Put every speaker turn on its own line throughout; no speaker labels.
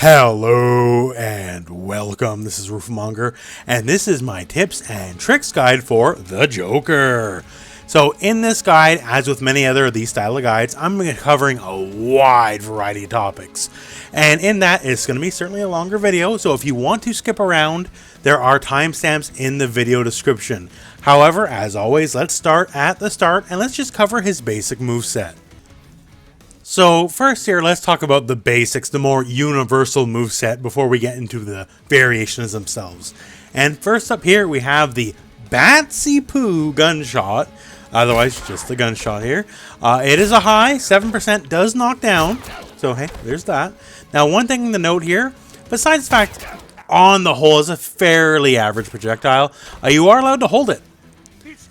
Hello and welcome. This is rooflemonger, and this is my tips and tricks guide for the Joker. So in this guide, as with many other of these style of guides, I'm going to be covering a wide variety of topics. And in that, it's going to be certainly a longer video, so if you want to skip around, there are timestamps in the video description. However, as always, let's start at the start, and let's just cover his basic moveset. So first here, let's talk about the basics, the more universal moveset before we get into the variations themselves. And first up here, we have the Batsy Poo gunshot, otherwise just the gunshot here. It is a high, 7% does knock down, so hey, there's that. Now one thing to note here, besides the fact on the whole is a fairly average projectile, you are allowed to hold it.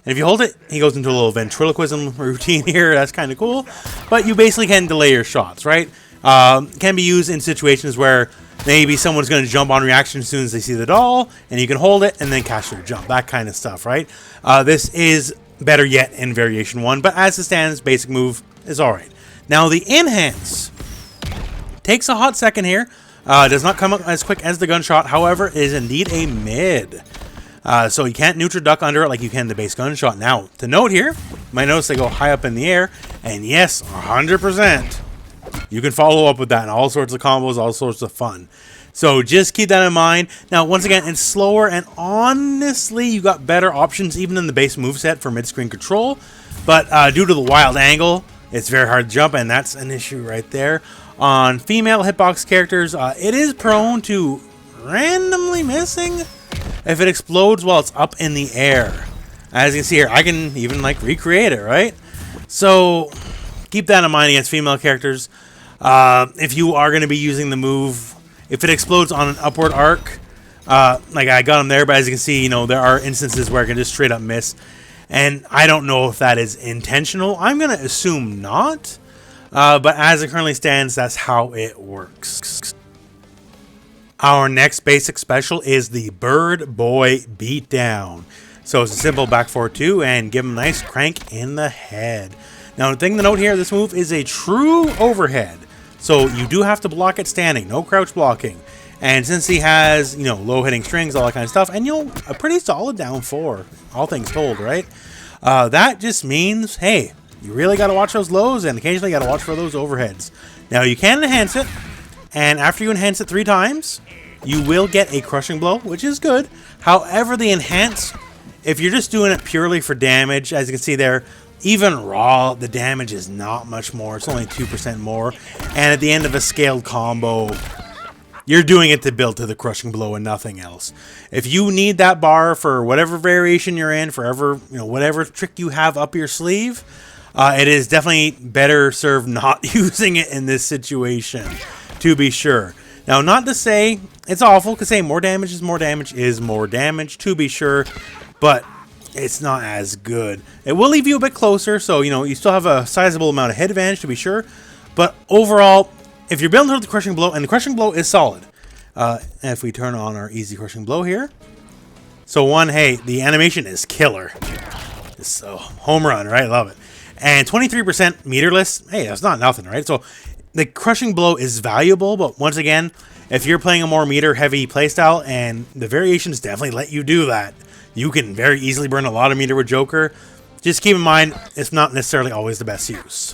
And if you hold it, he goes into a little ventriloquism routine here. That's kind of cool. But you basically can delay your shots, right? Can be used in situations where maybe someone's going to jump on reaction as soon as they see the doll, and you can hold it and then catch their jump. That kind of stuff, right? This is better yet in Variation 1, but as it stands, basic move is alright. Now, the Enhance takes a hot second here. Does not come up as quick as the gunshot, however, is indeed a mid. So you can't neutral duck under it like you can the base gunshot. Now, to note here, you might notice they go high up in the air, and yes, 100%. You can follow up with that in all sorts of combos, all sorts of fun. So just keep that in mind. Now, once again, it's slower, and honestly, you got better options even in the base moveset for mid-screen control. But due to the wild angle, it's very hard to jump, and that's an issue right there. On female hitbox characters, it is prone to randomly missing if it explodes while it's up in the air. As you can see here, I can even like recreate it, right? So keep that in mind against female characters. If you are going to be using the move, if it explodes on an upward arc, like I got him there, but as you can see, you know, there are instances where I can just straight up miss. And I don't know if that is intentional. I'm going to assume not. But as it currently stands, that's how it works. Our next basic special is the Bird Boy Beatdown. So it's a simple back 4-2 and give him a nice crank in the head. Now the thing to note here, this move is a true overhead. So you do have to block it standing, no crouch blocking. And since he has, you know, low hitting strings, all that kind of stuff, and you know, a pretty solid down 4, all things told, right? That just means, hey, you really got to watch those lows and occasionally got to watch for those overheads. Now you can enhance it. And after you enhance it 3 times, you will get a crushing blow, which is good. However, the enhance, if you're just doing it purely for damage, as you can see there, even raw, the damage is not much more. It's only 2% more. And at the end of a scaled combo, you're doing it to build to the crushing blow and nothing else. If you need that bar for whatever variation you're in, whatever trick you have up your sleeve, it is definitely better served not using it in this situation, to be sure. Now, not to say it's awful, because saying more damage is more damage, to be sure, but it's not as good. It will leave you a bit closer, so, you know, you still have a sizable amount of hit advantage, to be sure, but overall, if you're building toward the crushing blow, and the crushing blow is solid, and if we turn on our easy crushing blow here, so one, hey, the animation is killer. It's a home run, right? Love it. And 23% meterless, hey, that's not nothing, right? So the crushing blow is valuable, but once again, if you're playing a more meter-heavy playstyle, and the variations definitely let you do that, you can very easily burn a lot of meter with Joker. Just keep in mind, it's not necessarily always the best use.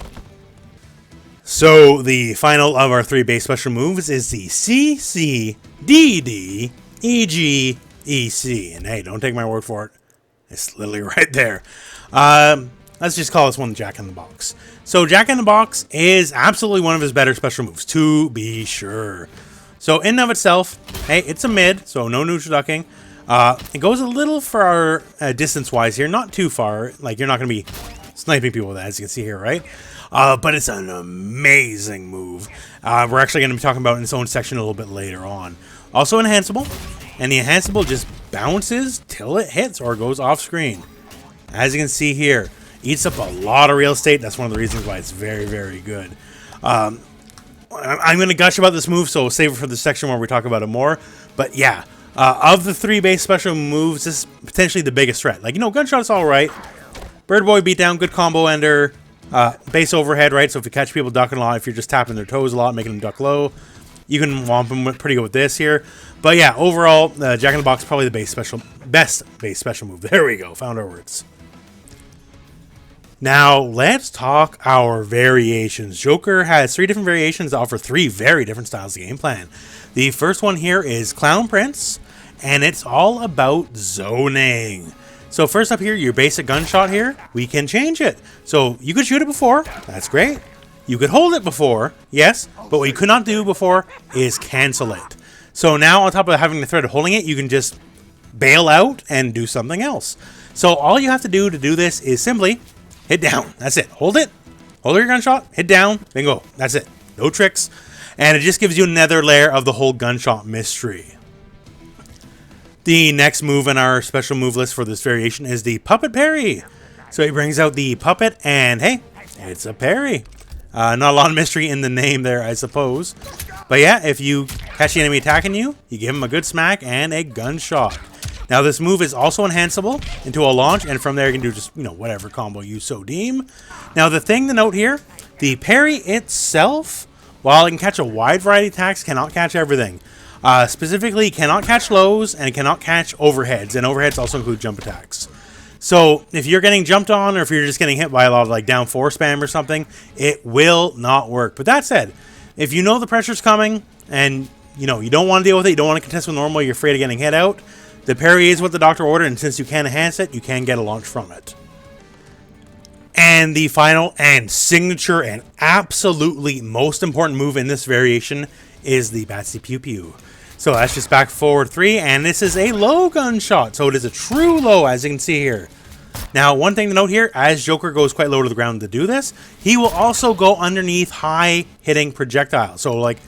So the final of our 3 base special moves is the CCDDEGEC. And hey, don't take my word for it. It's literally right there. Let's just call this one Jack in the Box. So Jack in the Box is absolutely one of his better special moves, to be sure. So in and of itself, hey, it's a mid, so no neutral ducking. It goes a little far distance-wise here, not too far. Like, you're not going to be sniping people with that, as you can see here, right? But it's an amazing move. We're actually going to be talking about it in its own section a little bit later on. Also enhanceable, and the enhanceable just bounces till it hits or goes off screen. As you can see here, eats up a lot of real estate. That's one of the reasons why it's very, very good. I'm going to gush about this move, so save it for the section where we talk about it more. But yeah, of the 3 base special moves, this is potentially the biggest threat. Like, you know, gunshot's all right. Bird Boy Beatdown, good combo ender. Base overhead, right? So if you catch people ducking a lot, if you're just tapping their toes a lot, making them duck low, you can whomp him pretty good with this here. But yeah, overall, Jack in the Box probably the best base special move. There we go, found our words. Now, let's talk our variations. Joker has 3 different variations that offer 3 very different styles of game plan. The first one here is Clown Prince, and it's all about zoning. So first up here, your basic gunshot here, we can change it. So you could shoot it before, that's great. You could hold it before, yes, but what you could not do before is cancel it. So now on top of having the threat of holding it, you can just bail out and do something else. So all you have to do this is simply hit down. That's it. Hold it. Hold your gunshot. Hit down. Bingo. That's it. No tricks. And it just gives you another layer of the whole gunshot mystery. The next move in our special move list for this variation is the puppet parry. So he brings out the puppet and hey, it's a parry. Not a lot of mystery in the name there, I suppose. But yeah, if you catch the enemy attacking you, you give him a good smack and a gunshot. Now this move is also enhanceable into a launch, and from there you can do just, whatever combo you so deem. Now the thing to note here, the parry itself, while it can catch a wide variety of attacks, cannot catch everything. Specifically, cannot catch lows and cannot catch overheads, and overheads also include jump attacks. So if you're getting jumped on, or if you're just getting hit by a lot of like down 4 spam or something, it will not work. But that said, if you know the pressure's coming and you don't want to deal with it, you don't want to contest with normal, you're afraid of getting hit out, the parry is what the doctor ordered, and since you can enhance it, you can get a launch from it. And the final and signature and absolutely most important move in this variation is the Batsy Pew Pew. So that's just back forward 3, and this is a low gunshot, so it is a true low, as you can see here. Now, one thing to note here, as Joker goes quite low to the ground to do this, he will also go underneath high-hitting projectiles. So, like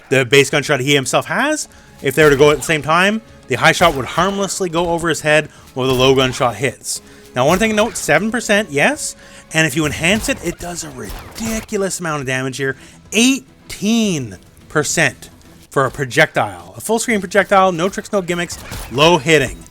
the base gunshot he himself has, if they were to go at the same time, the high shot would harmlessly go over his head while the low gunshot hits. Now, one thing to note, 7%, yes, and if you enhance it, it does a ridiculous amount of damage here. 18% for a projectile. A full-screen projectile, no tricks, no gimmicks, low hitting.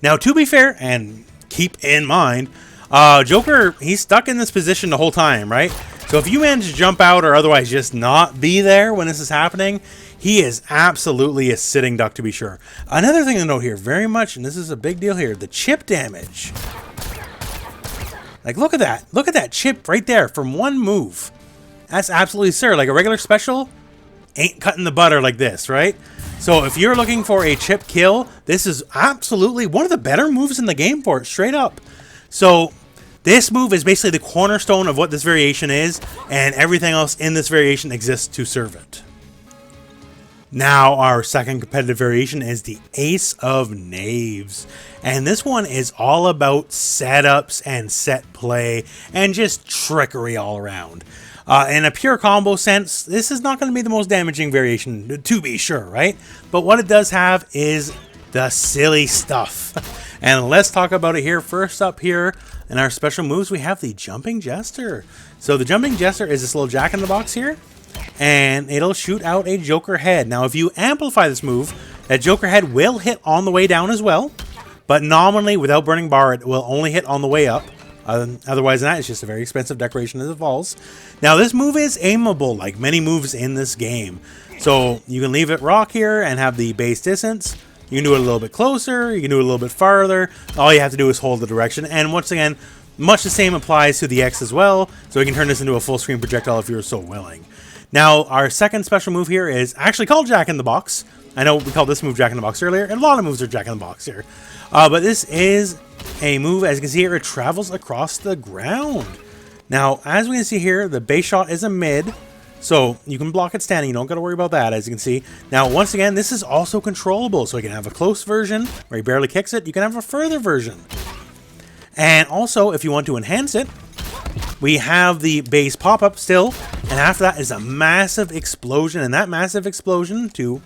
Now, to be fair, and keep in mind, Joker, he's stuck in this position the whole time, right? So if you manage to jump out or otherwise just not be there when this is happening, he is absolutely a sitting duck, to be sure. Another thing to note here, very much, and this is a big deal here, the chip damage. Like, look at that. Look at that chip right there from one move. That's absolutely absurd. Like, a regular special ain't cutting the butter like this, right? So if you're looking for a chip kill, this is absolutely one of the better moves in the game for it, straight up. So this move is basically the cornerstone of what this variation is, and everything else in this variation exists to serve it. Now, our second competitive variation is the Ace of Knaves. And this one is all about setups and set play and just trickery all around. In a pure combo sense, this is not going to be the most damaging variation, to be sure, right? But what it does have is the silly stuff. And let's talk about it here. First up here in our special moves, we have the Jumping Jester. So the Jumping Jester is this little Jack in the Box here, and it'll shoot out a Joker head. Now, if you amplify this move, that Joker head will hit on the way down as well, but nominally, without burning bar, it will only hit on the way up. Otherwise than that, it's just a very expensive decoration as it falls. Now, this move is aimable, like many moves in this game. So you can leave it rock here and have the base distance. You can do it a little bit closer, you can do it a little bit farther. All you have to do is hold the direction. And once again, much the same applies to the X as well. So we can turn this into a full screen projectile if you're so willing. Now, our second special move here is actually called Jack in the Box. I know we called this move Jack in the Box earlier, and a lot of moves are Jack in the Box here. But this is a move, as you can see here, it travels across the ground. Now, as we can see here, the base shot is a mid, so you can block it standing. You don't got to worry about that, as you can see. Now, once again, this is also controllable, so you can have a close version where he barely kicks it. You can have a further version. And also, if you want to enhance it, we have the base pop-up still, and after that is a massive explosion, and that massive explosion, to,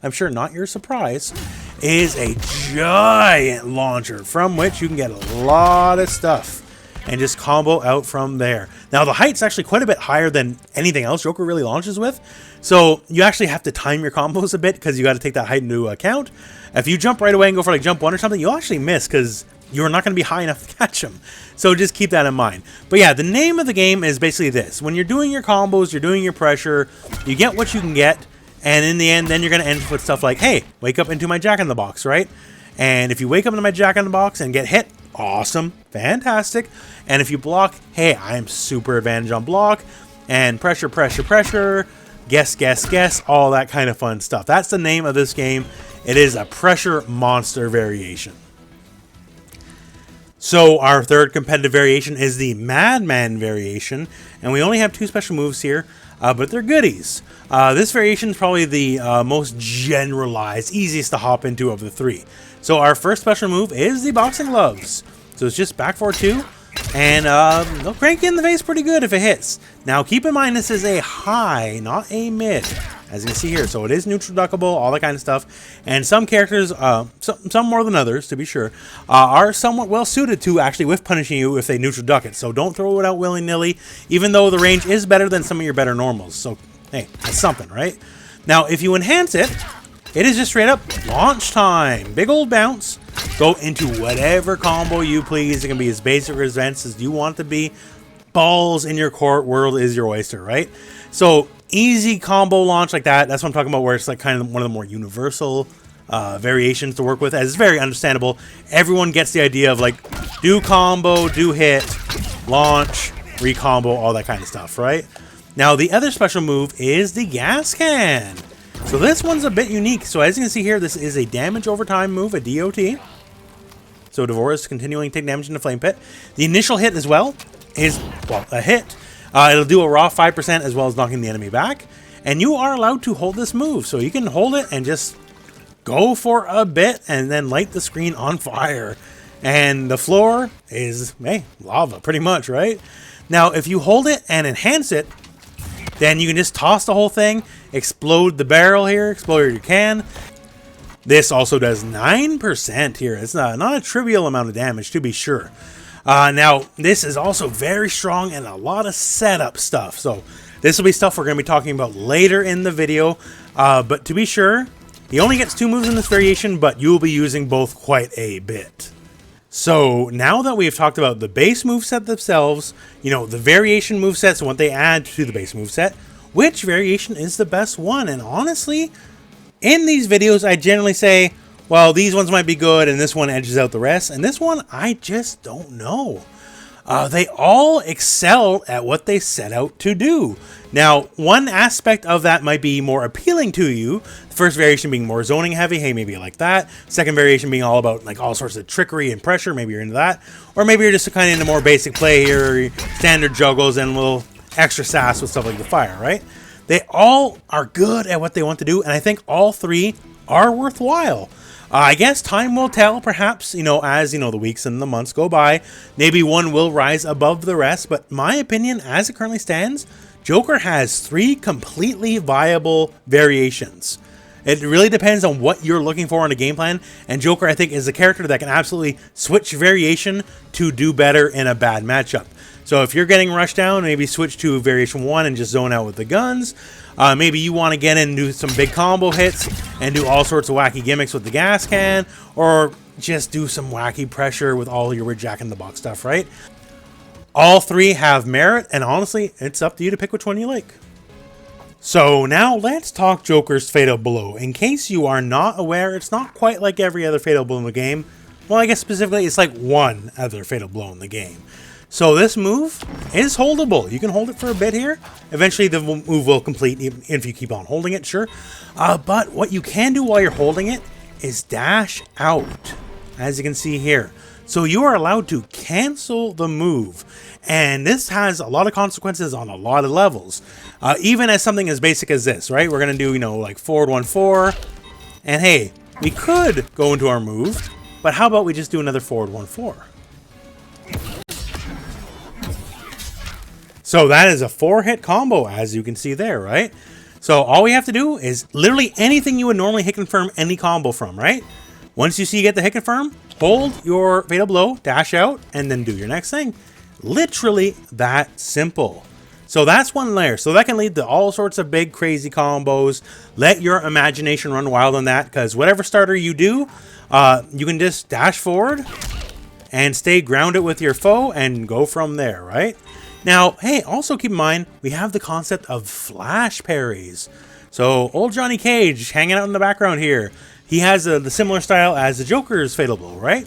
I'm sure not your surprise, is a giant launcher from which you can get a lot of stuff and just combo out from there. Now, the height's actually quite a bit higher than anything else Joker really launches with, so you actually have to time your combos a bit because you got to take that height into account. If you jump right away and go for like jump 1 or something, you'll actually miss because you're not going to be high enough to catch him. So just keep that in mind. But yeah, the name of the game is basically this. When you're doing your combos, you're doing your pressure, you get what you can get, And in the end, then you're going to end with stuff like, hey, wake up into my Jack-in-the-Box, right? And if you wake up into my Jack-in-the-Box and get hit, awesome, fantastic. And if you block, hey, I am super advantage on block. And pressure, pressure, pressure, guess, guess, guess, all that kind of fun stuff. That's the name of this game. It is a pressure monster variation. So our third competitive variation is the Madman variation, and we only have 2 special moves here, but they're goodies. This variation is probably the most generalized, easiest to hop into of the 3. So our first special move is the Boxing Gloves. So it's just back forward 2, and they'll crank you in the face pretty good if it hits. Now keep in mind this is a high, not a mid, as you can see here. So it is neutral duckable, all that kind of stuff. And some characters, some more than others to be sure, are somewhat well suited to actually whiff punishing you if they neutral duck it. So don't throw it out willy-nilly, even though the range is better than some of your better normals. So hey, that's something, right? Now if you enhance it, it is just straight up launch time. Big old bounce. Go into whatever combo you please. It can be as basic or advanced as you want it to be. Balls in your court, world is your oyster, right? So easy combo launch like that. That's what I'm talking about, where it's like kind of one of the more universal variations to work with. As it's very understandable. Everyone gets the idea of like do combo, do hit, launch, recombo, all that kind of stuff, right? Now the other special move is the gas can. So this one's a bit unique. So as you can see here, this is a damage over time move, a DOT. So Devora is continuing to take damage in the Flame Pit. The initial hit as well is, well, a hit. It'll do a raw 5% as well as knocking the enemy back. And you are allowed to hold this move. So you can hold it and just go for a bit and then light the screen on fire. And the floor is, hey, lava pretty much, right? Now, if you hold it and enhance it, then you can just toss the whole thing, explode the barrel here, explode your can. This also does 9% here. It's not a trivial amount of damage, to be sure. Now, this is also very strong and a lot of setup stuff. So this will be stuff we're going to be talking about later in the video. But to be sure, he only gets 2 moves in this variation, but you will be using both quite a bit. So now that we've talked about the base moveset themselves, you know, the variation movesets and what they add to the base moveset, which variation is the best one? And honestly, in these videos, I generally say, well, these ones might be good and this one edges out the rest. And this one, I just don't know. They all excel at what they set out to do. Now, one aspect of that might be more appealing to you. The first variation being more zoning heavy. Hey, maybe you like that. Second variation being all about like all sorts of trickery and pressure. Maybe you're into that. Or maybe you're just kind of into more basic play here, standard juggles and a little extra sass with stuff like the fire, right? They all are good at what they want to do. And I think all 3 are worthwhile. I guess time will tell, perhaps, you know, as, you know, the weeks and the months go by, maybe one will rise above the rest. But my opinion, as it currently stands, Joker has 3 completely viable variations. It really depends on what you're looking for in a game plan. And Joker, I think, is a character that can absolutely switch variation to do better in a bad matchup. So if you're getting rushed down, maybe switch to variation 1 and just zone out with the guns. Maybe you want to get in and do some big combo hits and do all sorts of wacky gimmicks with the gas can, or just do some wacky pressure with all your Jack-in-the-Box stuff, right? All 3 have merit, and honestly, it's up to you to pick which one you like. So now let's talk Joker's Fatal Blow. In case you are not aware, it's not quite like every other Fatal Blow in the game. Well, I guess specifically it's like one other Fatal Blow in the game. So this move is holdable. You can hold it for a bit here. Eventually the move will complete if you keep on holding it, sure. But what you can do while you're holding it is dash out, as you can see here. So you are allowed to cancel the move. And this has a lot of consequences on a lot of levels. Even as something as basic as this, right? We're going to do, you know, like forward 1-4. And hey, we could go into our move, but how about we just do another forward 1-4? So that is a 4-hit combo, as you can see there, right? So all we have to do is literally anything you would normally hit confirm any combo from, right? Once you see you get the hit confirm, hold your Fatal Blow, dash out, and then do your next thing. Literally that simple. So that's one layer. So that can lead to all sorts of big, crazy combos. Let your imagination run wild on that, because whatever starter you do, you can just dash forward and stay grounded with your foe and go from there, right? Now, hey, also keep in mind, we have the concept of flash parries. So old Johnny Cage hanging out in the background here. He has the similar style as the Joker's Fatal Blow, right?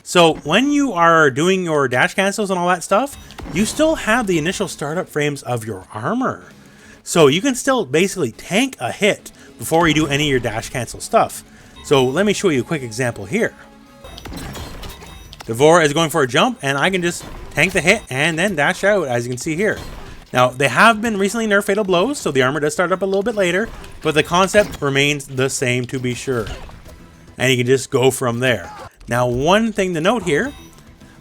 So when you are doing your dash cancels and all that stuff, you still have the initial startup frames of your armor. So you can still basically tank a hit before you do any of your dash cancel stuff. So let me show you a quick example here. Devora is going for a jump, and I can just tank the hit and then dash out, as you can see here. Now, they have been recently nerfed Fatal Blows, so the armor does start up a little bit later, but the concept remains the same to be sure. And you can just go from there. Now, one thing to note here,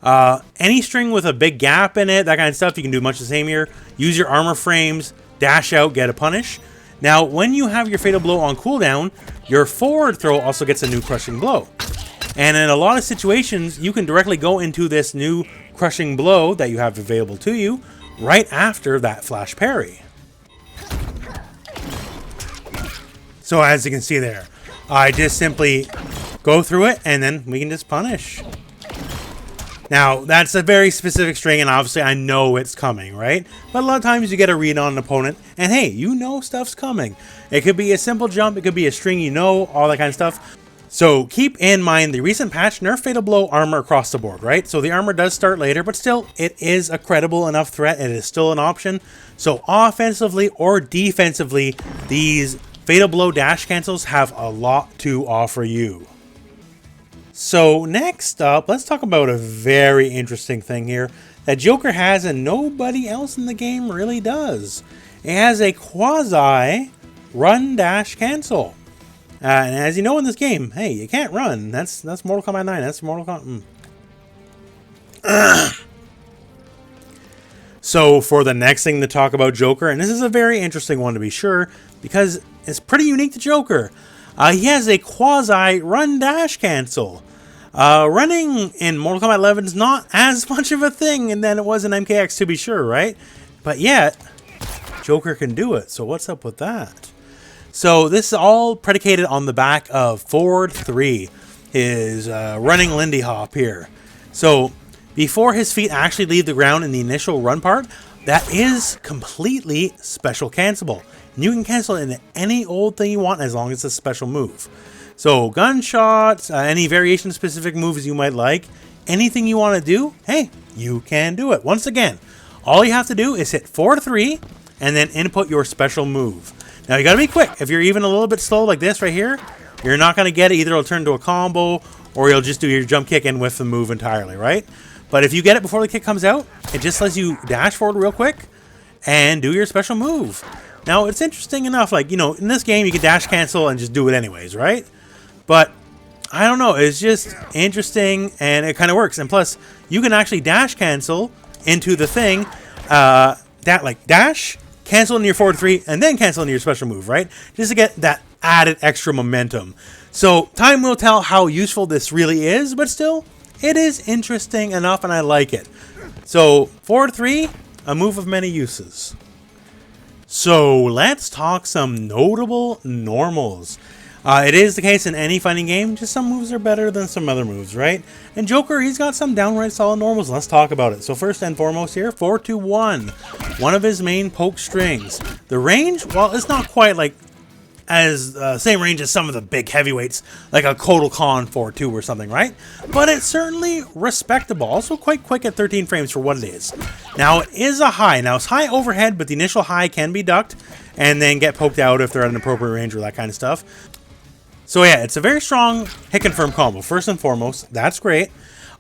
any string with a big gap in it, that kind of stuff, you can do much the same here. Use your armor frames, dash out, get a punish. Now, when you have your Fatal Blow on cooldown, your forward throw also gets a new Crushing Blow. And in a lot of situations, you can directly go into this new Crushing Blow that you have available to you right after that flash parry. So as you can see there, I just simply go through it and then we can just punish. Now, that's a very specific string, and obviously I know it's coming, right? But a lot of times you get a read on an opponent, and hey, you know stuff's coming. It could be a simple jump, it could be a string you know, all that kind of stuff. So keep in mind the recent patch nerfed Fatal Blow armor across the board, right? So the armor does start later, but still, it is a credible enough threat. It is still an option. So offensively or defensively, these Fatal Blow dash cancels have a lot to offer you. So next up, let's talk about a very interesting thing here that Joker has and nobody else in the game really does. It has a quasi run dash cancel. And as you know in this game, hey, you can't run. That's Mortal Kombat 9. That's Mortal Kombat. So for the next thing to talk about Joker, and this is a very interesting one to be sure, because it's pretty unique to Joker. He has a quasi run dash cancel. Running in Mortal Kombat 11 is not as much of a thing than it was in MKX to be sure, right? But yet, Joker can do it. So what's up with that? So this is all predicated on the back of Forward 3, his running Lindy Hop here. So before his feet actually leave the ground in the initial run part, that is completely special cancelable. And you can cancel it into any old thing you want as long as it's a special move. So gunshots, any variation specific moves you might like, anything you want to do, hey, you can do it. Once again, all you have to do is hit Forward 3 and then input your special move. Now, you got to be quick. If you're even a little bit slow like this right here, you're not going to get it. Either it'll turn into a combo or you'll just do your jump kick and whiff the move entirely, right? But if you get it before the kick comes out, it just lets you dash forward real quick and do your special move. Now, it's interesting enough. Like, you know, in this game, you can dash cancel and just do it anyways, right? But I don't know. It's just interesting and it kind of works. And plus, you can actually dash cancel into the thing that like dash, cancel into your Forward 3, and then cancel into your special move, right? Just to get that added extra momentum. So time will tell how useful this really is, but still, it is interesting enough and I like it. So Forward 3, a move of many uses. So let's talk some notable normals. It is the case in any fighting game, just some moves are better than some other moves, right? And Joker, he's got some downright solid normals. Let's talk about it. So first and foremost here, 4-2-1, one of his main poke strings. The range, well, it's not quite like as same range as some of the big heavyweights, like a Kotal Khan 4-2 or something, right? But it's certainly respectable. Also quite quick at 13 frames for what it is. Now, it is a high. Now, it's high overhead, but the initial high can be ducked and then get poked out if they're at an appropriate range or that kind of stuff. So yeah, it's a very strong hit confirm combo, first and foremost. That's great.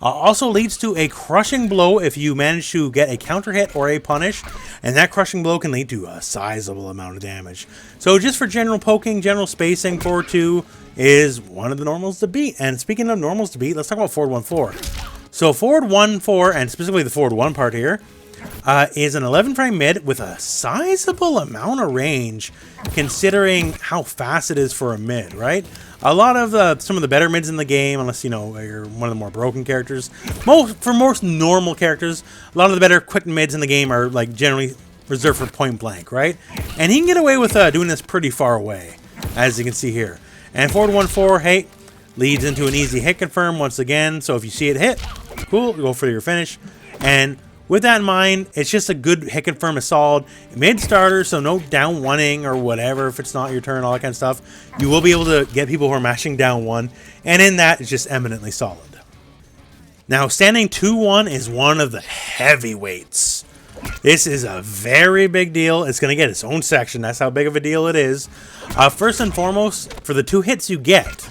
Also leads to a crushing blow if you manage to get a counter hit or a punish, and that crushing blow can lead to a sizable amount of damage. So just for general poking, general spacing, 4-2 is one of the normals to beat. And speaking of normals to beat, let's talk about Forward 1-4. So Forward 1-4, and specifically the Forward 1 part here, is an 11 frame mid with a sizable amount of range considering how fast it is for a mid, right? A lot of some of the better mids in the game, unless you know you're one of the more broken characters, for most normal characters, a lot of the better quick mids in the game are like generally reserved for point blank, right? And he can get away with doing this pretty far away, as you can see here. And Forward 1-4, hey, leads into an easy hit confirm once again. So if you see it hit, cool, go for your finish. And With that in mind, it's just a good hit confirm, a solid mid-starter, so no down one-ing or whatever if it's not your turn, all that kind of stuff. You will be able to get people who are mashing down one, and in that, it's just eminently solid. Now, standing 2-1 is one of the heavyweights. This is a very big deal. It's going to get its own section. That's how big of a deal it is. First and foremost, for the 2 hits you get,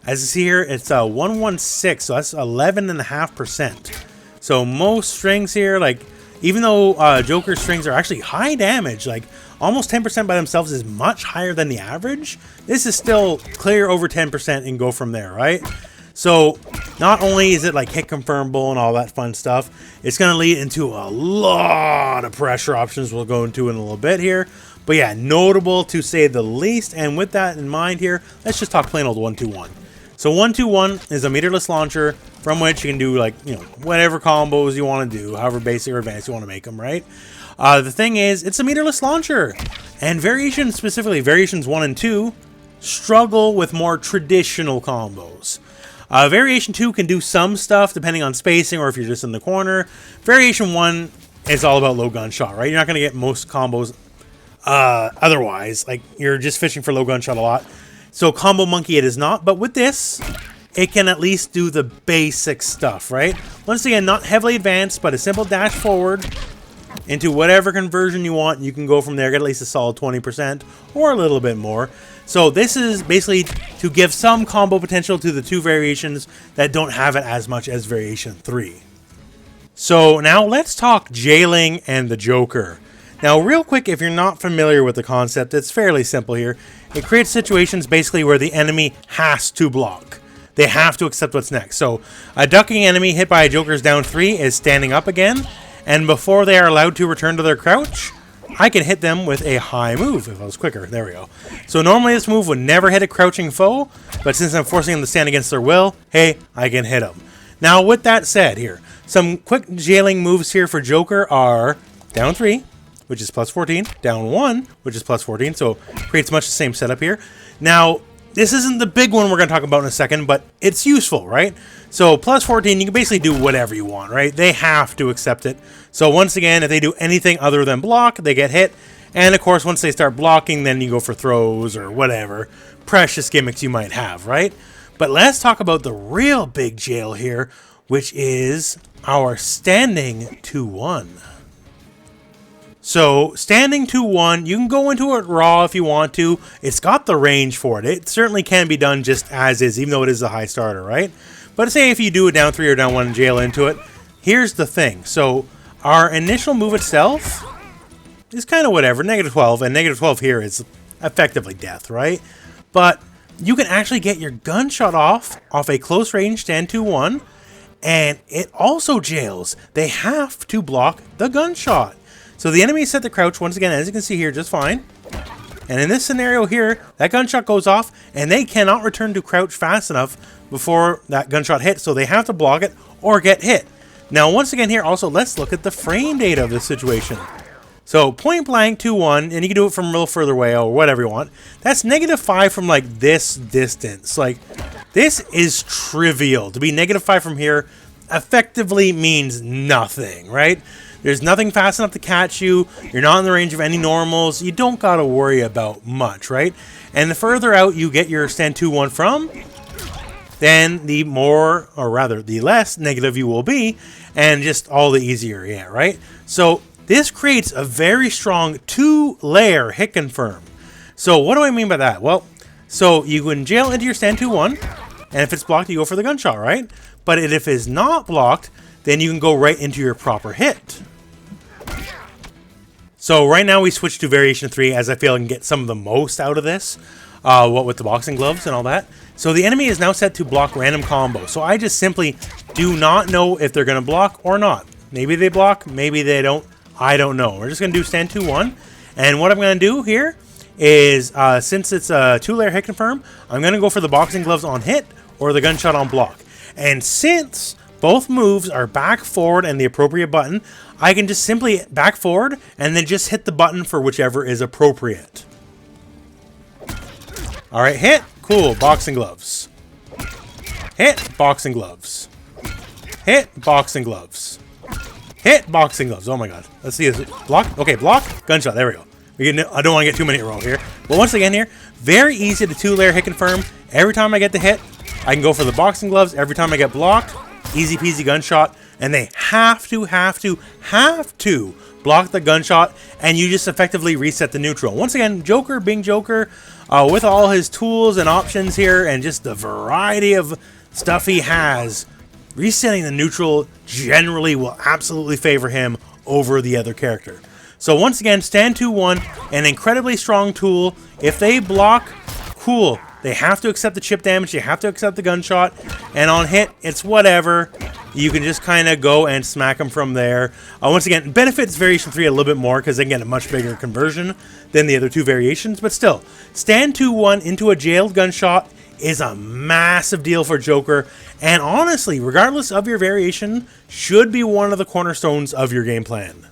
as you see here, it's 116, so that's 11.5%. So most strings here, like, even though Joker strings are actually high damage, like almost 10% by themselves is much higher than the average, this is still clear over 10% and go from there, right? So not only is it like hit confirmable and all that fun stuff, it's going to lead into a lot of pressure options we'll go into in a little bit here. But yeah, notable to say the least. And with that in mind here, let's just talk plain old 1-2-1. So 1-2-1 is a meterless launcher from which you can do, like, you know, whatever combos you want to do, however basic or advanced you want to make them, right? The thing is, it's a meterless launcher, and variations, specifically variations 1 and 2, struggle with more traditional combos. Variation 2 can do some stuff depending on spacing or if you're just in the corner. Variation 1 is all about low gunshot, right? You're not going to get most combos otherwise. Like, you're just fishing for low gunshot a lot. So Combo Monkey it is not, but with this, it can at least do the basic stuff, right? Once again, not heavily advanced, but a simple dash forward into whatever conversion you want. You can go from there, get at least a solid 20% or a little bit more. So this is basically to give some combo potential to the 2 variations that don't have it as much as variation 3. So now let's talk jailing and the Joker. Now, real quick, if you're not familiar with the concept, it's fairly simple here. It creates situations basically where the enemy has to block. They have to accept what's next. So a ducking enemy hit by a Joker's down 3 is standing up again, and before they are allowed to return to their crouch, I can hit them with a high move if I was quicker. There we go. So normally this move would never hit a crouching foe, but since I'm forcing them to stand against their will, hey, I can hit them. Now, with that said here, some quick jailing moves here for Joker are down 3, which is plus 14, down 1, which is plus 14, so creates much the same setup here. Now, this isn't the big one we're going to talk about in a second, but it's useful, right? So plus 14, you can basically do whatever you want, right? They have to accept it. So once again, if they do anything other than block, they get hit. And of course, once they start blocking, then you go for throws or whatever precious gimmicks you might have, right? But let's talk about the real big jail here, which is our standing 2-1. So, standing 2-1, you can go into it raw if you want to. It's got the range for it. It certainly can be done just as is, even though it is a high starter, right? But say if you do a down 3 or down 1 and jail into it, here's the thing. So, our initial move itself is kind of whatever, -12, and -12 here is effectively death, right? But you can actually get your gunshot off a close range stand 2-1, and it also jails. They have to block the gunshot. So the enemy is set to crouch, once again, as you can see here, just fine. And in this scenario here, that gunshot goes off, and they cannot return to crouch fast enough before that gunshot hits, so they have to block it or get hit. Now, once again here, also, let's look at the frame data of this situation. So, point blank 2-1, and you can do it from a little further away or whatever you want. That's -5 from, like, this distance. Like, this is trivial. To be -5 from here effectively means nothing, right? There's nothing fast enough to catch you. You're not in the range of any normals. You don't got to worry about much, right? And the further out you get your stand 2-1 from, then the more, or rather, the less negative you will be, and just all the easier you get, right? So this creates a very strong 2-layer hit confirm. So what do I mean by that? Well, so you can jail into your stand 2-1, and if it's blocked, you go for the gunshot, right? But if it's not blocked, then you can go right into your proper hit. So right now we switch to variation 3 as I feel I can get some of the most out of this. What with the boxing gloves and all that. So the enemy is now set to block random combos. So I just simply do not know if they're going to block or not. Maybe they block, maybe they don't. I don't know. We're just going to do stand 2-1. And what I'm going to do here is, since it's a 2-layer hit confirm, I'm going to go for the boxing gloves on hit or the gunshot on block. And since both moves are back, forward, and the appropriate button, I can just simply back forward and then just hit the button for whichever is appropriate. Alright, hit. Cool. Boxing gloves. Hit. Boxing gloves. Hit. Boxing gloves. hit, boxing gloves. Oh my god. Let's see this. Block. Okay, block. Gunshot. There we go. I don't want to get too many in a row here. But once again here, very easy to 2-layer hit confirm. Every time I get the hit, I can go for the boxing gloves. Every time I get blocked, easy peasy gunshot. And they have to block the gunshot, and you just effectively reset the neutral. Once again, Joker being Joker, with all his tools and options here, and just the variety of stuff he has, resetting the neutral generally will absolutely favor him over the other character. So once again, stand 2-1, an incredibly strong tool. If they block, cool. They have to accept the chip damage, they have to accept the gunshot, and on hit, it's whatever. You can just kind of go and smack them from there. Once again, benefits Variation 3 a little bit more because they get a much bigger conversion than the other two variations, but still, stand 2-1 into a jailed gunshot is a massive deal for Joker, and honestly, regardless of your variation, should be one of the cornerstones of your game plan.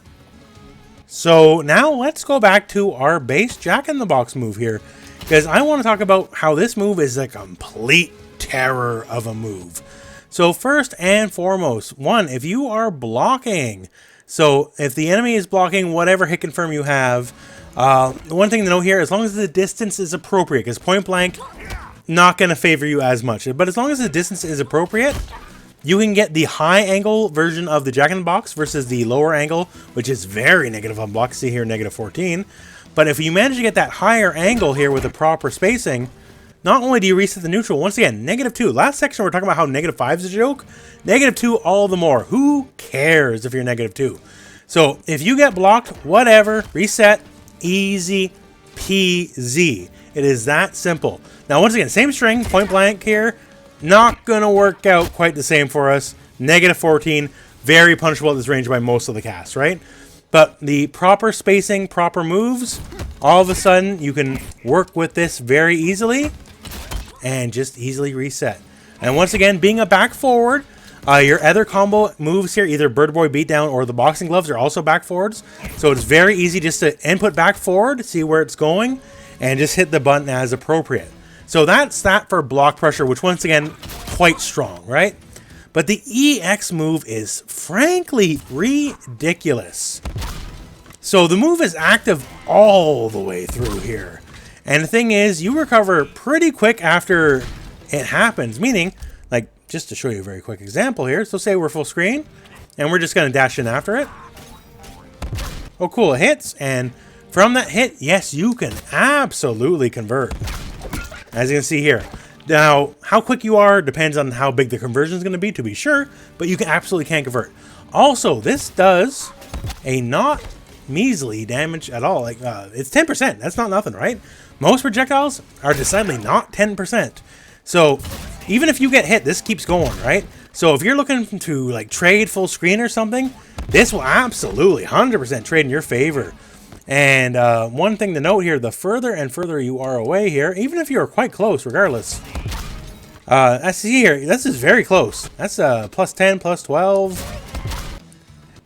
So now let's go back to our base Jack-in-the-Box move here, because I want to talk about how this move is a complete terror of a move. So first and foremost, one, if you are blocking, so if the enemy is blocking whatever hit confirm you have, one thing to note here, as long as the distance is appropriate, because point blank, not going to favor you as much, but as long as the distance is appropriate, you can get the high angle version of the Jack-in-the-Box versus the lower angle, which is very negative on block. See here, negative 14. But if you manage to get that higher angle here with the proper spacing, not only do you reset the neutral, once again, -2. Last section we're talking about how -5 is a joke. -2 all the more. Who cares if you're -2? So if you get blocked, whatever, reset, easy peasy. It is that simple. Now once again, same string, point blank here. Not going to work out quite the same for us. -14, very punishable at this range by most of the cast, right? But the proper spacing, proper moves, all of a sudden you can work with this very easily and just easily reset. And once again, being a back forward, your other combo moves here, either Bird Boy Beatdown or the boxing gloves, are also back forwards. So it's very easy just to input back forward, see where it's going, and just hit the button as appropriate. So that's that for block pressure, which once again, quite strong, right? But the EX move is frankly ridiculous. So the move is active all the way through here. And the thing is, you recover pretty quick after it happens. Meaning, like, just to show you a very quick example here. So say we're full screen, and we're just going to dash in after it. Oh, cool, it hits. And from that hit, yes, you can absolutely convert. As you can see here. Now, how quick you are depends on how big the conversion is going to be, to be sure, but you absolutely can convert. Also, this does a not measly damage at all. Like, it's 10%. That's not nothing, right? Most projectiles are decidedly not 10%. So, even if you get hit, this keeps going, right? So, if you're looking to, like, trade full screen or something, this will absolutely 100% trade in your favor. And one thing to note here, the further and further you are away here, even if you're quite close, regardless. I see here, this is very close. That's +10, +12.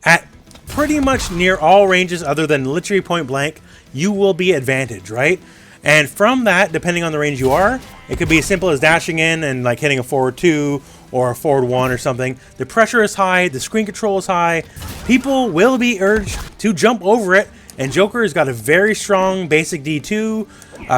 At pretty much near all ranges other than literally point blank, you will be advantaged, right? And from that, depending on the range you are, it could be as simple as dashing in and like hitting a forward 2 or a forward 1 or something. The pressure is high, the screen control is high. People will be urged to jump over it. And Joker has got a very strong basic D2.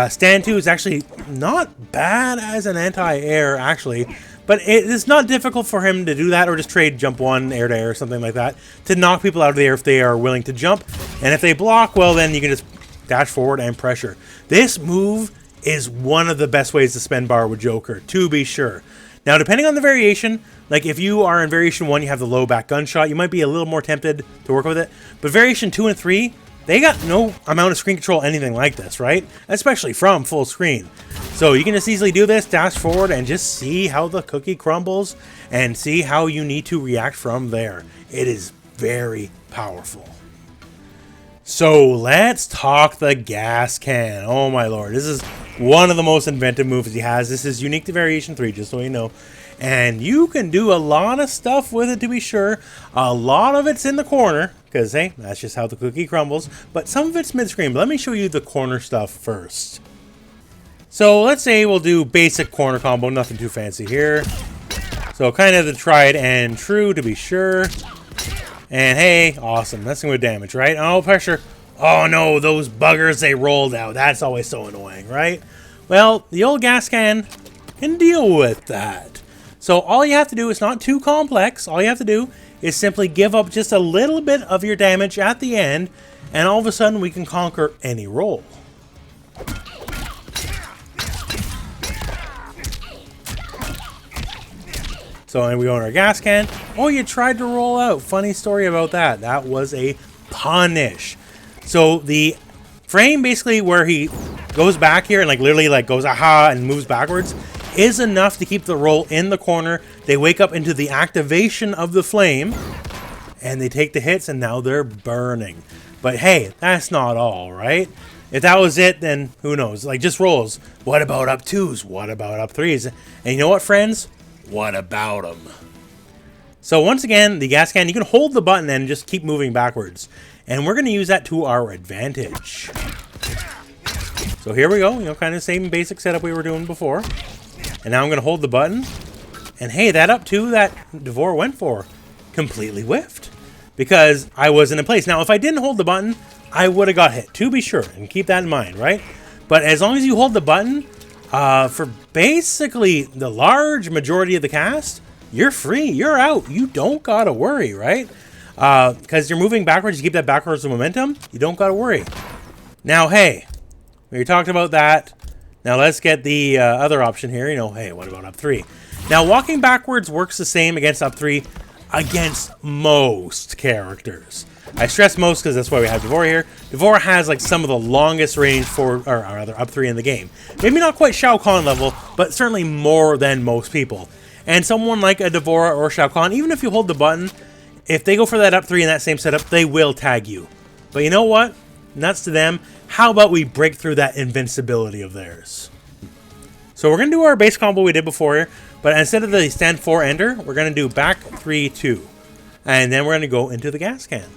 Stand 2 is actually not bad as an anti-air, actually. But it is not difficult for him to do that, or just trade jump 1, air to air, or something like that, to knock people out of the air if they are willing to jump. And if they block, well, then you can just dash forward and pressure. This move is one of the best ways to spend bar with Joker, to be sure. Now, depending on the variation, like if you are in variation 1, you have the low back gunshot, you might be a little more tempted to work with it. But variation 2 and 3, they got no amount of screen control, anything like this, right? Especially from full screen. So you can just easily do this, dash forward, and just see how the cookie crumbles, and see how you need to react from there. It is very powerful. So let's talk the gas can. Oh my lord, this is one of the most inventive moves he has. This is unique to variation 3, just so you know. And you can do a lot of stuff with it, to be sure. A lot of it's in the corner, because, hey, that's just how the cookie crumbles. But some of it's mid-screen. But let me show you the corner stuff first. So let's say we'll do basic corner combo. Nothing too fancy here. So kind of the tried and true, to be sure. And hey, awesome. That's gonna do damage, right? Oh, pressure. Oh no, those buggers, they rolled out. That's always so annoying, right? Well, the old gas can deal with that. So all you have to do is not too complex. All you have to do is simply give up just a little bit of your damage at the end, and all of a sudden we can conquer any roll. So and we own our gas can. Oh, you tried to roll out. Funny story about that. That was a punish. So the frame basically where he goes back here and like literally like goes aha and moves backwards is enough to keep the roll in the corner. They wake up into the activation of the flame and they take the hits and now they're burning. But hey, that's not all, right? If that was it, then who knows? Like just rolls. What about up twos? What about up threes? And you know what, friends? What about them? So once again, the gas can, you can hold the button and just keep moving backwards. And we're going to use that to our advantage. So here we go, you know, kind of the same basic setup we were doing before. And now I'm going to hold the button. And hey, that up two that Devore went for completely whiffed. Because I wasn't in place. Now, if I didn't hold the button, I would have got hit, to be sure. And keep that in mind, right? But as long as you hold the button, for basically the large majority of the cast, you're free, you're out. You don't got to worry, right? Because you're moving backwards, you keep that backwards momentum, you don't got to worry. Now, hey, we talked about that. Now let's get the other option here. You know, hey, what about up three? Now, walking backwards works the same against up three against most characters. I stress most because that's why we have Devore here. Devore has like some of the longest range forward, or rather up three in the game. Maybe not quite Shao Kahn level, but certainly more than most people. And someone like a Devore or Shao Kahn, even if you hold the button, if they go for that up three in that same setup, they will tag you. But you know what? Nuts to them. How about we break through that invincibility of theirs? So we're going to do our base combo we did before here, but instead of the stand 4 ender, we're going to do back 3 2. And then we're going to go into the gas can.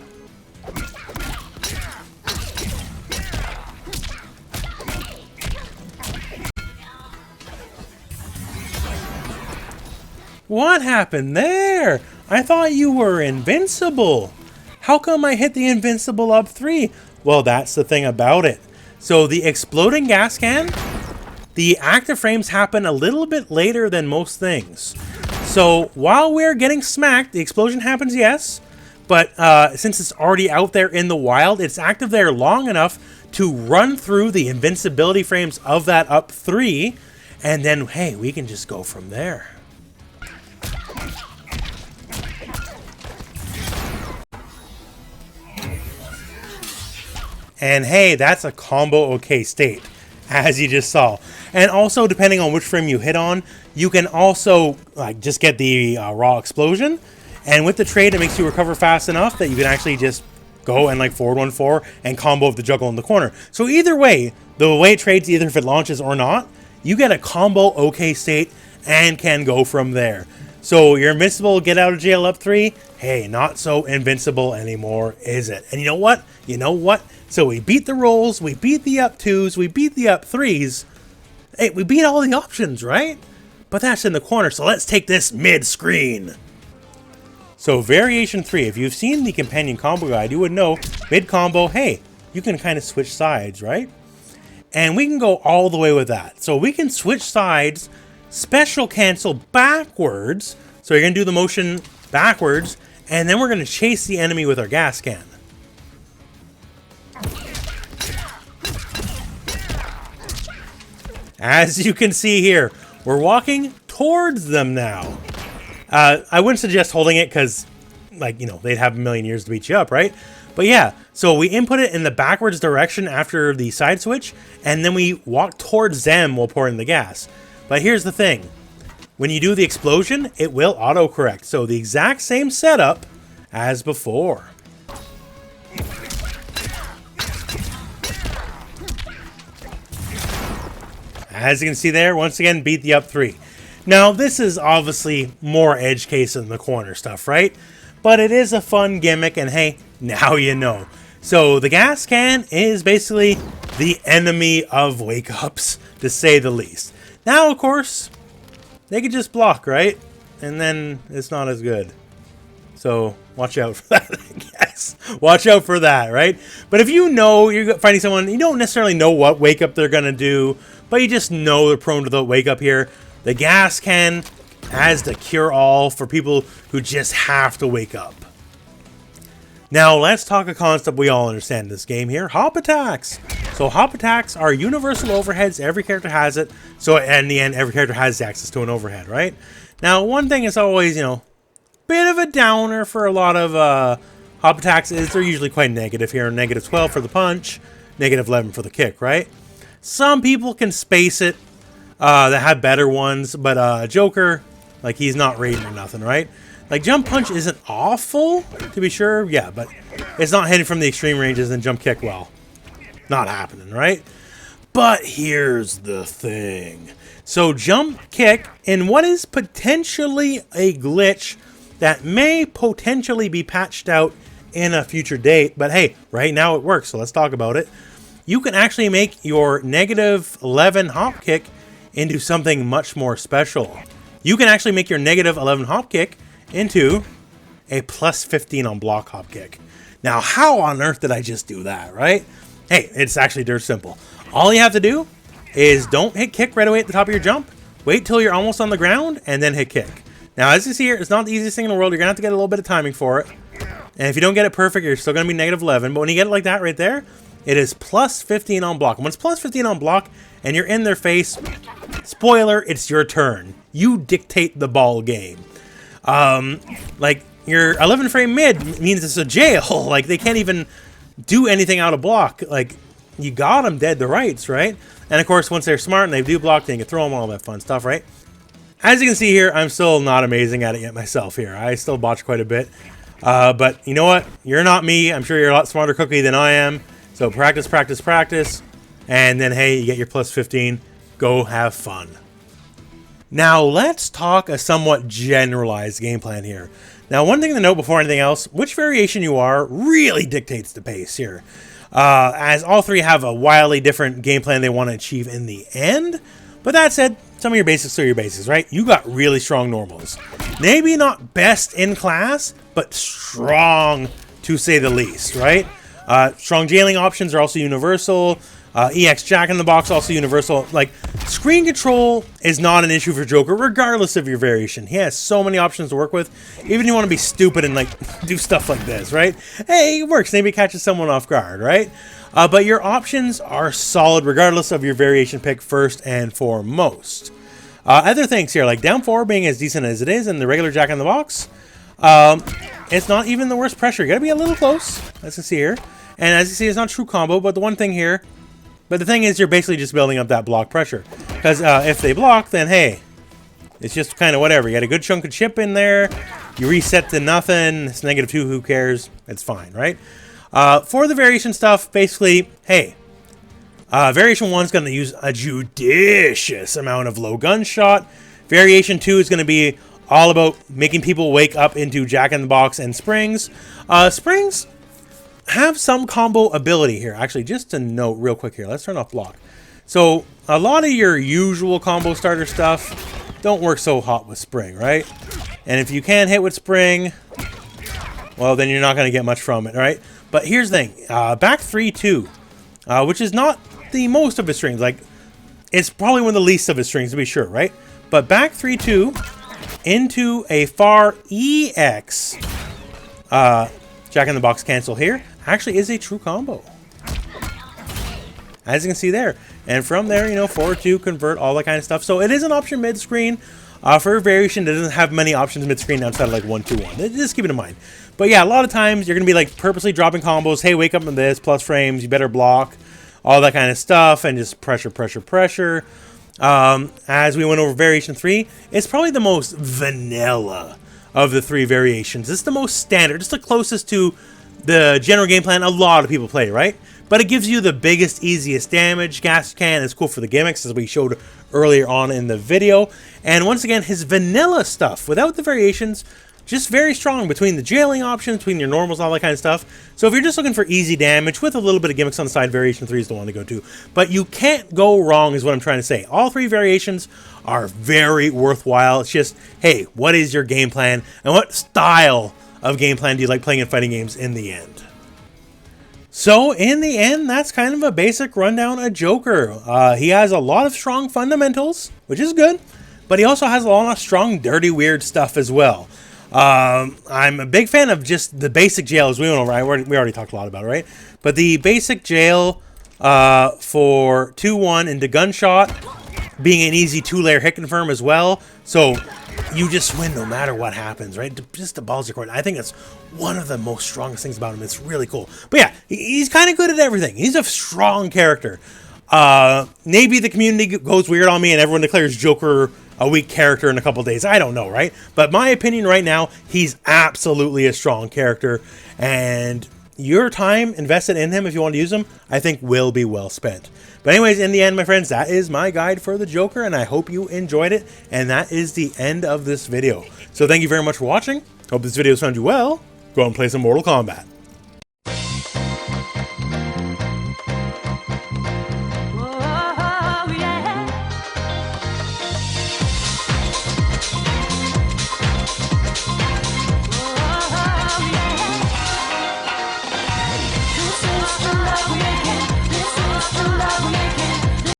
What happened there? I thought you were invincible. How come I hit the invincible up 3? Well, that's the thing about it. So the exploding gas can, the active frames happen a little bit later than most things. So while we're getting smacked, the explosion happens, yes. But since it's already out there in the wild, it's active there long enough to run through the invincibility frames of that up 3. And then, hey, we can just go from there. And hey, that's a combo okay state, as you just saw. And also, depending on which frame you hit on, you can also like just get the raw explosion. And with the trade, it makes you recover fast enough that you can actually just go and like forward 1-4 and combo of the juggle in the corner. So either way, the way it trades, either if it launches or not, you get a combo okay state and can go from there. So you're invincible, get out of jail up 3. Hey, not so invincible anymore, is it? And you know what? You know what? So we beat the rolls, we beat the up 2s, we beat the up 3s. Hey, we beat all the options, right? But that's in the corner, so let's take this mid-screen. So variation 3, if you've seen the companion combo guide, you would know mid-combo, hey, you can kind of switch sides, right? And we can go all the way with that. So we can switch sides, special cancel backwards. So you're going to do the motion backwards, and then we're going to chase the enemy with our gas can. As you can see here, we're walking towards them now. I wouldn't suggest holding it because, like, you know, they'd have a million years to beat you up, right? But yeah, so we input it in the backwards direction after the side switch, and then we walk towards them while pouring the gas. But here's the thing. When you do the explosion, it will autocorrect. So the exact same setup as before. As you can see there, once again, beat the up 3. Now, this is obviously more edge case in the corner stuff, right? But it is a fun gimmick, and hey, now you know. So the gas can is basically the enemy of wake-ups, to say the least. Now, of course, they could just block, right? And then it's not as good. So watch out for that, I guess. Watch out for that, right? But if you know you're fighting someone, you don't necessarily know what wake up they're going to do, but you just know they're prone to the wake up here. The gas can has the cure-all for people who just have to wake up. Now, let's talk a concept we all understand in this game here. Hop attacks. So hop attacks are universal overheads. Every character has it. So in the end, every character has access to an overhead, right? Now, one thing is always, you know, bit of a downer for a lot of hop attacks is they're usually quite negative here. Negative 12 for the punch, negative 11 for the kick, right? Some people can space it that have better ones, but Joker, like, he's not rating or nothing, right? Like, jump punch isn't awful, to be sure, yeah, but it's not hitting from the extreme ranges, and jump kick, well, not happening, right? But here's the thing. So jump kick, in what is potentially a glitch that may potentially be patched out in a future date, but hey, right now it works, so let's talk about it. You can actually make your negative 11 hop kick into something much more special. You can actually make your negative 11 hop kick into a plus 15 on block hop kick. Now, how on earth did I just do that, right? Hey, it's actually dirt simple. All you have to do is don't hit kick right away at the top of your jump. Wait till you're almost on the ground and then hit kick. Now, as you see here, it's not the easiest thing in the world. You're going to have to get a little bit of timing for it. And if you don't get it perfect, you're still going to be negative 11. But when you get it like that right there, it is plus 15 on block. When it's plus 15 on block and you're in their face, spoiler, it's your turn. You dictate the ball game. Like, your 11 frame mid means it's a jail. Like, they can't even do anything out of block. Like, you got them dead to rights, right? And of course, once they're smart and they do block, they can throw them, all that fun stuff, right? As you can see here, I'm still not amazing at it yet myself here. I still botch quite a bit. But you know what? You're not me. I'm sure you're a lot smarter cookie than I am. So practice, practice, practice. And then, hey, you get your plus 15. Go have fun. Now, let's talk a somewhat generalized game plan here. Now, one thing to note before anything else, which variation you are really dictates the pace here. As all three have a wildly different game plan they want to achieve in the end. But that said, some of your basics are your basics, right? You got really strong normals. Maybe not best in class, but strong to say the least, right? Strong jailing options are also universal. EX Jack in the Box also universal. Like, screen control is not an issue for Joker, regardless of your variation. He has so many options to work with. Even if you want to be stupid and, like, do stuff like this, right? Hey, it works. Maybe it catches someone off guard, right? But your options are solid regardless of your variation pick first and foremost. Other things here, like down 4 being as decent as it is and the regular Jack in the Box, it's not even the worst pressure. You gotta be a little close, as you see here. And as you see, it's not true combo, but the one thing here, but the thing is, you're basically just building up that block pressure. Because if they block, then hey, it's just kind of whatever. You got a good chunk of chip in there, you reset to nothing, it's -2, who cares? It's fine, right? For the variation stuff, basically, hey, variation 1 is going to use a judicious amount of low gunshot. Variation 2 is going to be all about making people wake up into Jack in the Box and springs. Springs have some combo ability here. Actually, just to note real quick here, let's turn off block. So a lot of your usual combo starter stuff don't work so hot with spring, right? And if you can't hit with spring, well, then you're not going to get much from it, right? But here's the thing, back 3-2, which is not the most of his strings. Like, it's probably one of the least of his strings, to be sure, right? But back 3-2 into a far EX Jack in the Box cancel here actually is a true combo, as you can see there. And from there, you know, 4-2, convert, all that kind of stuff. So it is an option mid-screen. For a variation, it doesn't have many options mid-screen outside of like 1-2-1. Just keep it in mind. But yeah, a lot of times you're going to be like purposely dropping combos. Hey, wake up on this, plus frames, you better block, all that kind of stuff, and just pressure, pressure, pressure. As we went over variation 3, it's probably the most vanilla of the 3 variations. It's the most standard. It's the closest to the general game plan a lot of people play, right? But it gives you the biggest, easiest damage. Gas can is cool for the gimmicks, as we showed earlier on in the video. And once again, his vanilla stuff, without the variations, just very strong between the jailing options, between your normals, all that kind of stuff. So if you're just looking for easy damage with a little bit of gimmicks on the side, variation 3 is the one to go to. But you can't go wrong is what I'm trying to say. All 3 variations are very worthwhile. It's just, hey, what is your game plan and what style of game plan do you like playing in fighting games in the end? So in the end, that's kind of a basic rundown of Joker. He has a lot of strong fundamentals, which is good, but he also has a lot of strong, dirty, weird stuff as well. I'm a big fan of just the basic jail, as we went over. We already talked a lot about it, right? But the basic jail for 2-1 into gunshot, being an easy 2-layer hit confirm as well. So you just win no matter what happens, right? Just the balls are I think that's one of the most strongest things about him. It's really cool. But yeah, he's kind of good at everything. He's a strong character. Maybe the community goes weird on me and everyone declares Joker a weak character in a couple days. I don't know, right? But my opinion right now, he's absolutely a strong character. And your time invested in him, if you want to use him, I think will be well spent. But anyways, in the end, my friends, that is my guide for the Joker, and I hope you enjoyed it. And that is the end of this video. So thank you very much for watching. Hope this video found you well. Go and play some Mortal Kombat.